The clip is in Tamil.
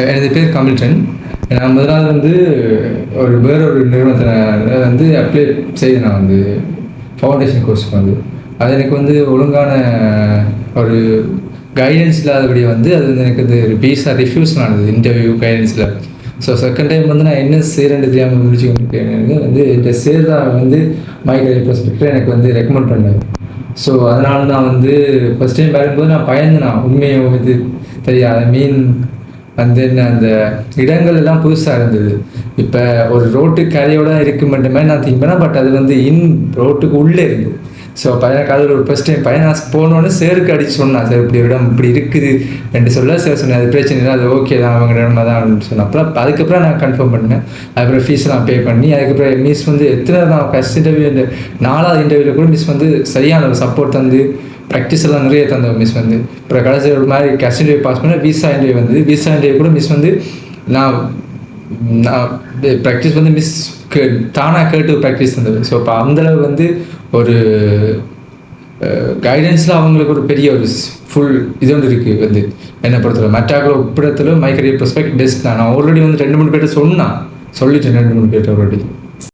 எனது பேர் கமில்டன். நான் முதல் நாள் வந்து வேறொரு நிறுவனத்தில் வந்து அப்ளை செய்து நான் வந்து ஃபவுண்டேஷன் கோர்ஸ்க்கு வந்து அது எனக்கு வந்து ஒழுங்கான ஒரு கைடன்ஸ் இல்லாதபடி வந்து அது வந்து எனக்கு வந்து வீசா ரிஃப்யூஸ் ஆனது இன்டர்வியூ கைடன்ஸில். ஸோ செகண்ட் டைம் வந்து நான் என்ன செய்கிறேன்னு தெரியாமல் முடிச்சுக்கிட்டு வந்து இந்த சேர்தா வந்து மை கரியர் ப்ராஸ்பெக்டில் எனக்கு வந்து ரெக்கமெண்ட் பண்ணார். ஸோ அதனால நான் வந்து ஃபஸ்ட் டைம் பார்க்கும்போது நான் பயந்துனா உண்மையை இது தெரியாது மீன் வந்து என்ன அந்த இடங்கள் எல்லாம் புதுசாக இருந்தது. இப்போ ஒரு ரோட்டுக்கு கரையோட இருக்கு மட்டுமே நான் திங்க் பண்ணேன். பட் அது வந்து ரோட்டுக்கு உள்ளே இருக்குது. ஸோ எனக்கு அது ஒரு ஃபஸ்ட் டைம் பையன் நான் போனோடனே சேருக்கு அடிச்சு சொன்னான், சார் இப்படி இடம் இப்படி இருக்குது ரெண்டு சொல்ல சார் சொன்னேன், அது பிரச்சனை இல்லை, அது ஓகே தான், அவங்க இடமா தான் சொன்னேன். அப்புறம் அதுக்கப்புறம் நான் கன்ஃபார்ம் பண்ணேன். அதுக்கப்புறம் ஃபீஸ்லாம் பே பண்ணி அதுக்கப்புறம் மிஸ் வந்து எத்தனை நான் ஃபஸ்ட் இன்டர்வியூ இந்த 4வது இன்டர்வியூவில் கூட மிஸ் வந்து சரியான ஒரு சப்போர்ட் தந்து ப்ராக்டிஸ் எல்லாம் நிறைய தந்தோம் மிஸ் வந்து. அப்புறம் கடைசி ஒரு மாதிரி கஸ்ட் இன்டர்வியூ பாஸ் பண்ண விசா இன்டர்வியூ வந்து விசா இன்டர்வியூ கூட மிஸ் வந்து நான் ப்ராக்டிஸ் வந்து மிஸ் தானாக கேட்டு ப்ராக்டிஸ் தந்தது. ஸோ இப்போ அந்தளவு வந்து ஒரு கைடன்ஸில் அவங்களுக்கு ஒரு பெரிய ஒரு ஃபுல் இது ஒன்று இருக்குது வந்து என்னை பொறுத்தவரை. மற்றாக்களை ஒப்பிடத்தில் மை கரியர் ப்ராஸ்பெக்ட் பெஸ்ட் தான். நான் ஆல்ரெடி வந்து 2-3 பேர்ட்ட சொல்லிட்டேன் 2-3 பேர்ட்ட ஆல்ரெடி.